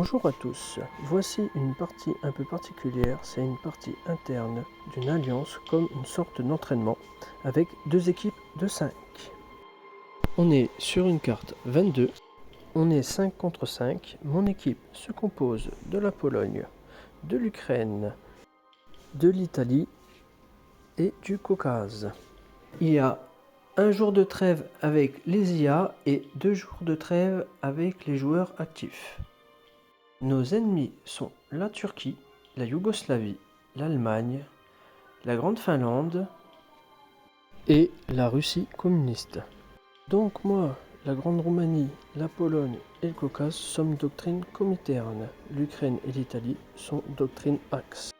Bonjour à tous, voici une partie un peu particulière, c'est une partie interne d'une alliance comme une sorte d'entraînement avec deux équipes de 5. On est sur une carte 22, on est 5 contre 5, mon équipe se compose de la Pologne, de l'Ukraine, de l'Italie et du Caucase. Il y a un jour de trêve avec les IA et 2 jours de trêve avec les joueurs actifs. Nos ennemis sont la Turquie, la Yougoslavie, l'Allemagne, la Grande Finlande et la Russie communiste. Donc moi, la Grande Roumanie, la Pologne et le Caucase sommes doctrine cominterne. L'Ukraine et l'Italie sont doctrine Axe.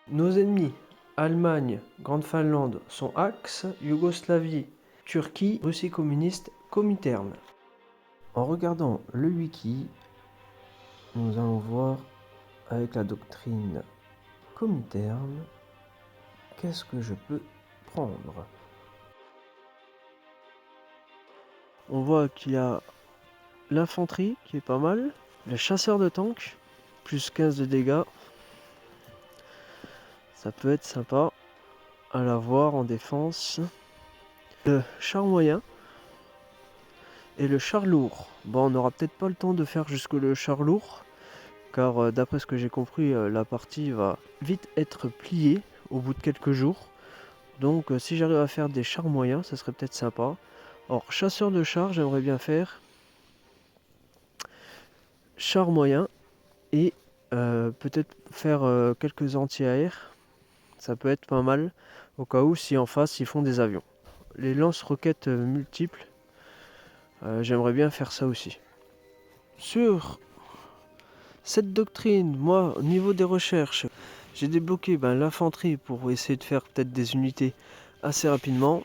Nos ennemis, Allemagne, Grande Finlande sont Axe, Yougoslavie, Turquie, Russie communiste cominterne. En regardant le wiki, nous allons voir avec la doctrine cominterne, qu'est-ce que je peux prendre? On voit qu'il y a l'infanterie qui est pas mal, les chasseurs de tanks, plus 15 de dégâts. Ça peut être sympa à l'avoir en défense. Le char moyen et le char lourd. Bon, on n'aura peut-être pas le temps de faire jusque le char lourd, car d'après ce que j'ai compris, la partie va vite être pliée au bout de quelques jours. Donc si j'arrive à faire des chars moyens, ça serait peut-être sympa. Or, chasseur de chars, j'aimerais bien faire char moyen et peut-être faire quelques anti-air. Ça peut être pas mal au cas où si en face ils font des avions. Les lance-roquettes multiples, j'aimerais bien faire ça aussi. Sur cette doctrine, moi, au niveau des recherches, j'ai débloqué l'infanterie pour essayer de faire peut-être des unités assez rapidement.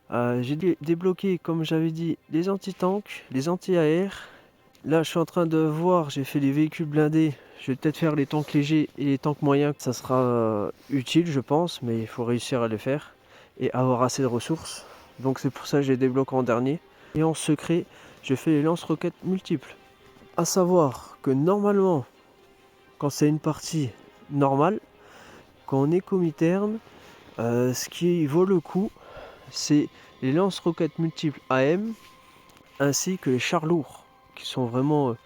J'ai débloqué, comme j'avais dit, les anti-tanks, les anti-air. Là, je suis en train de voir, j'ai fait les véhicules blindés. Je vais peut-être faire les tanks légers et les tanks moyens. Ça sera utile, je pense, mais il faut réussir à les faire et avoir assez de ressources. Donc c'est pour ça que je les débloque en dernier. Et en secret, je fais les lance-roquettes multiples. À savoir que normalement, quand c'est une partie normale, quand on est cominterne, ce qui vaut le coup, c'est les lance-roquettes multiples AM ainsi que les chars lourds qui sont vraiment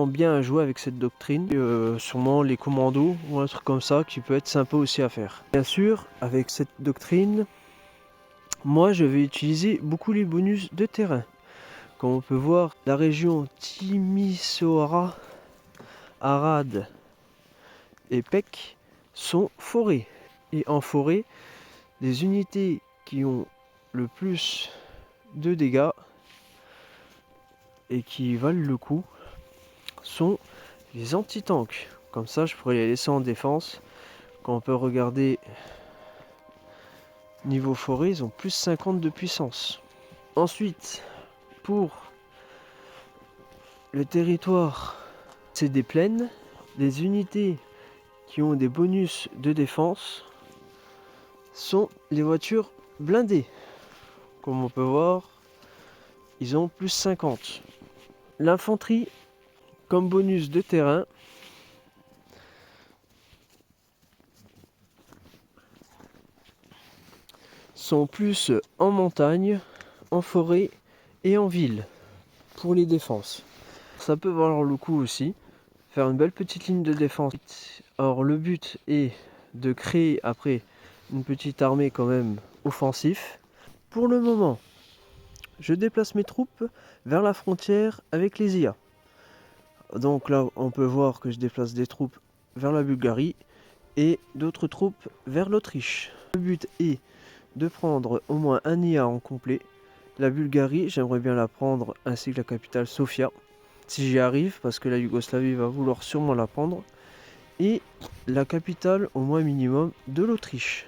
bien à jouer avec cette doctrine. Sûrement les commandos ou un truc comme ça qui peut être sympa aussi à faire. Bien sûr, avec cette doctrine, moi je vais utiliser beaucoup les bonus de terrain. Comme on peut voir, la région Timisoara, Arad et Pek sont forêts. Et en forêt, les unités qui ont le plus de dégâts et qui valent le coup sont les anti-tanks. Comme ça, je pourrais les laisser en défense. Quand on peut regarder niveau forêt, ils ont plus 50 de puissance. Ensuite, pour le territoire, c'est des plaines. Les unités qui ont des bonus de défense sont les voitures blindées. Comme on peut voir, ils ont plus 50. L'infanterie, comme bonus de terrain, sont plus en montagne, en forêt et en ville pour les défenses. Ça peut valoir le coup aussi, faire une belle petite ligne de défense. Or le but est de créer après une petite armée quand même offensif. Pour le moment, je déplace mes troupes vers la frontière avec les IA. Donc là, on peut voir que je déplace des troupes vers la Bulgarie et d'autres troupes vers l'Autriche. Le but est de prendre au moins un IA en complet. La Bulgarie, j'aimerais bien la prendre, ainsi que la capitale Sofia, si j'y arrive, parce que la Yougoslavie va vouloir sûrement la prendre. Et la capitale au moins minimum de l'Autriche.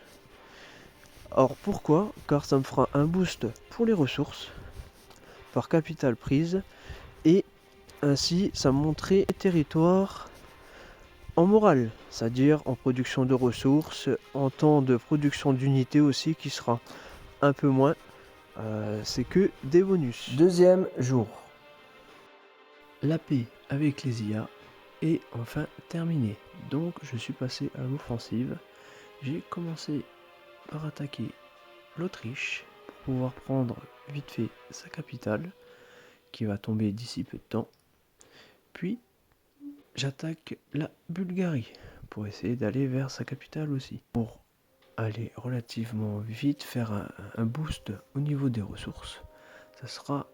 Or pourquoi? Car ça me fera un boost pour les ressources par capitale prise et ainsi ça montrait les territoires en morale, c'est-à-dire en production de ressources, en temps de production d'unités aussi qui sera un peu moins. C'est que des bonus. Deuxième jour. La paix avec les IA est enfin terminée. Donc je suis passé à l'offensive. J'ai commencé par attaquer l'Autriche pour pouvoir prendre vite fait sa capitale, qui va tomber d'ici peu de temps. Puis j'attaque la Bulgarie pour essayer d'aller vers sa capitale aussi. Pour aller relativement vite, faire un boost au niveau des ressources. Ça sera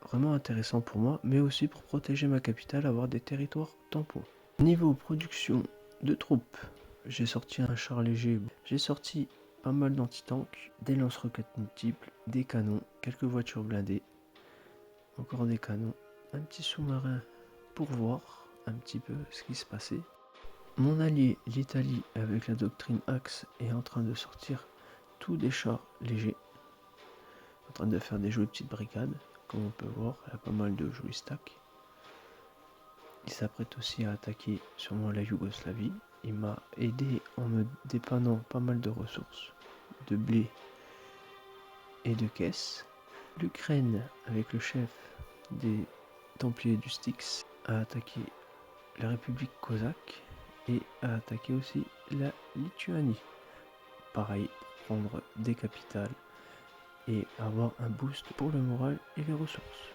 vraiment intéressant pour moi, mais aussi pour protéger ma capitale, avoir des territoires tampons. Niveau production de troupes, j'ai sorti un char léger, j'ai sorti pas mal d'antitanks, des lance-roquettes multiples, des canons, quelques voitures blindées, encore des canons, un petit sous-marin pour voir un petit peu ce qui se passait. Mon allié, l'Italie, avec la doctrine Axe, est en train de sortir tous des chars légers, en train de faire des jolies petites brigades, comme on peut voir, il y a pas mal de jolis stacks. Il s'apprête aussi à attaquer sûrement la Yougoslavie. Il m'a aidé en me dépannant pas mal de ressources, de blé et de caisses. L'Ukraine, avec le chef des Templiers du Styx, a attaqué la République cosaque et a attaqué aussi la Lituanie. Pareil, pour prendre des capitales et avoir un boost pour le moral et les ressources.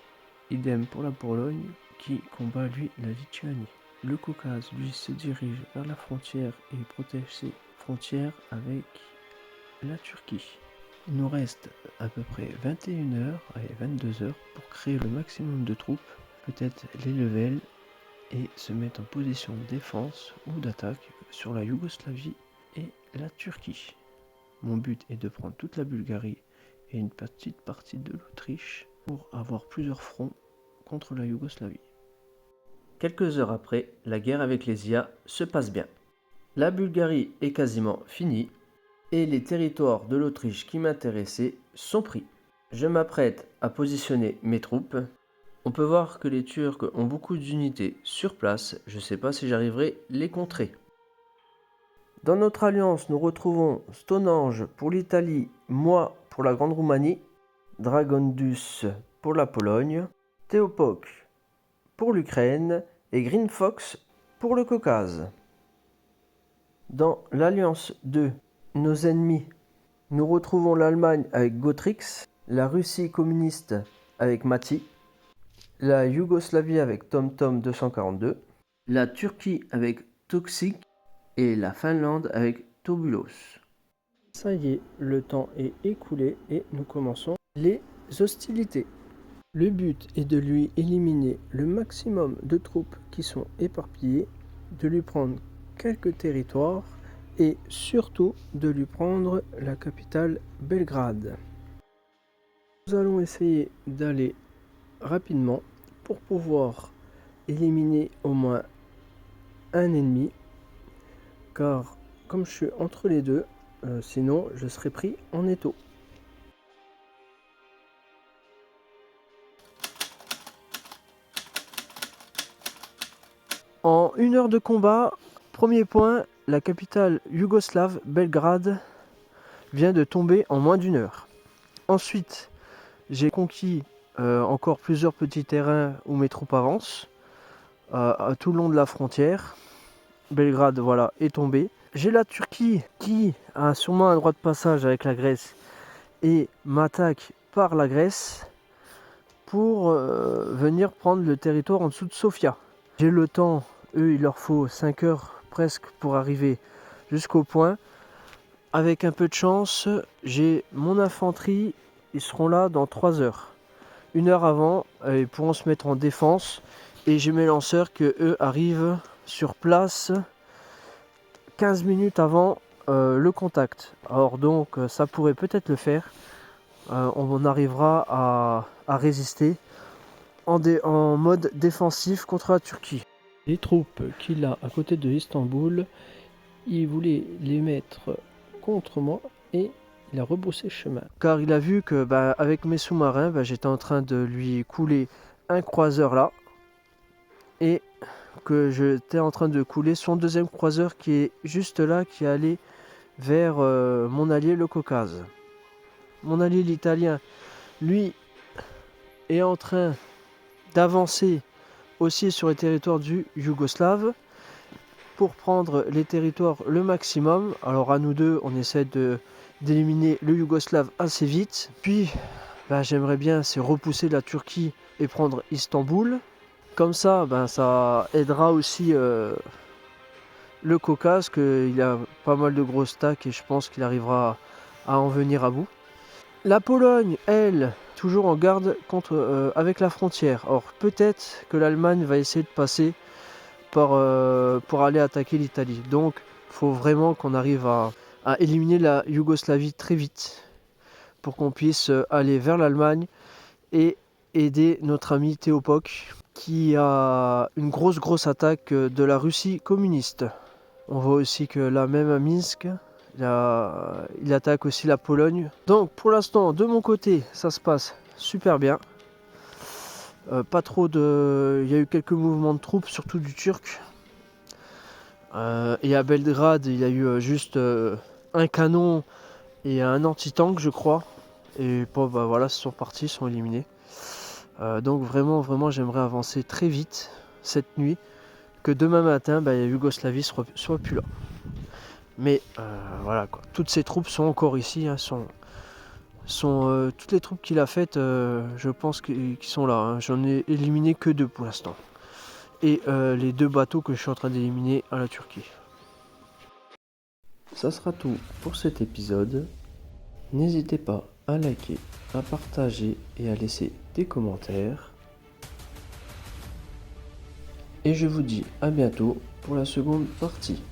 Idem pour la Pologne qui combat lui la Lituanie. Le Caucase lui se dirige vers la frontière et protège ses frontières avec la Turquie. Il nous reste à peu près 21 heures, allez 22 heures pour créer le maximum de troupes, peut-être les level et se mettre en position de défense ou d'attaque sur la Yougoslavie et la Turquie. Mon but est de prendre toute la Bulgarie et une petite partie de l'Autriche pour avoir plusieurs fronts contre la Yougoslavie. Quelques heures après, la guerre avec les IA se passe bien. La Bulgarie est quasiment finie et les territoires de l'Autriche qui m'intéressaient sont pris. Je m'apprête à positionner mes troupes. On peut voir que les Turcs ont beaucoup d'unités sur place. Je ne sais pas si j'arriverai les contrer. Dans notre alliance, nous retrouvons Stonehenge pour l'Italie, moi pour la Grande Roumanie, Dragondus pour la Pologne, Teopoch pour l'Ukraine et Green Fox pour le Caucase. Dans l'Alliance 2, nos ennemis, nous retrouvons l'Allemagne avec Gotrix, la Russie communiste avec Mati, la Yougoslavie avec TomTom 242, la Turquie avec Toxic et la Finlande avec Tobulos. Ça y est, le temps est écoulé et nous commençons les hostilités. Le but est de lui éliminer le maximum de troupes qui sont éparpillées, de lui prendre quelques territoires et surtout de lui prendre la capitale Belgrade. Nous allons essayer d'aller rapidement pour pouvoir éliminer au moins un ennemi, car comme je suis entre les deux, sinon je serais pris en étau. En 1 heure de combat, premier point, la capitale yougoslave, Belgrade, vient de tomber en moins d'1 heure. Ensuite, j'ai conquis encore plusieurs petits terrains où mes troupes avancent, à tout le long de la frontière. Belgrade, voilà, est tombé. J'ai la Turquie qui a sûrement un droit de passage avec la Grèce et m'attaque par la Grèce pour venir prendre le territoire en dessous de Sofia. J'ai le temps, eux il leur faut 5 heures presque pour arriver jusqu'au point. Avec un peu de chance, j'ai mon infanterie, ils seront là dans 3 heures. 1 heure avant, ils pourront se mettre en défense. Et j'ai mes lanceurs que eux arrivent sur place 15 minutes avant le contact. Alors donc ça pourrait peut-être le faire. On arrivera à résister en mode défensif contre la Turquie. Les troupes qu'il a à côté de Istanbul, il voulait les mettre contre moi et il a rebroussé chemin. Car il a vu que avec mes sous-marins, j'étais en train de lui couler un croiseur là. Et que j'étais en train de couler son deuxième croiseur qui est juste là, qui allait vers mon allié le Caucase. Mon allié l'italien, lui, est en train d'avancer aussi sur les territoires du Yougoslave. pour prendre les territoires le maximum. Alors à nous deux, on essaie d'éliminer le Yougoslave assez vite. Puis j'aimerais bien c'est repousser la Turquie et prendre Istanbul. Comme ça, ça aidera aussi le Caucase, qu'il a pas mal de gros stacks et je pense qu'il arrivera à en venir à bout. La Pologne, elle, toujours en garde avec la frontière. Or, peut-être que l'Allemagne va essayer de passer pour aller attaquer l'Italie. Donc, il faut vraiment qu'on arrive à éliminer la Yougoslavie très vite pour qu'on puisse aller vers l'Allemagne et aider notre ami Théopoque qui a une grosse attaque de la Russie communiste. On voit aussi que là même à Minsk, il attaque aussi la Pologne. Donc pour l'instant, de mon côté, ça se passe super bien. Pas trop de... Il y a eu quelques mouvements de troupes, surtout du Turc. Et à Belgrade, il y a eu juste un canon et un anti-tank, je crois. Et voilà, ils sont partis, ils sont éliminés. Donc vraiment, j'aimerais avancer très vite cette nuit. Que demain matin, la Yougoslavie soit plus là. Mais voilà quoi. Toutes ces troupes sont encore ici. Hein, toutes les troupes qu'il a faites, je pense qu'ils sont là. Hein. J'en ai éliminé que 2 pour l'instant. Et les 2 bateaux que je suis en train d'éliminer à la Turquie. Ça sera tout pour cet épisode. N'hésitez pas à liker, à partager et à laisser des commentaires. Et je vous dis à bientôt pour la seconde partie.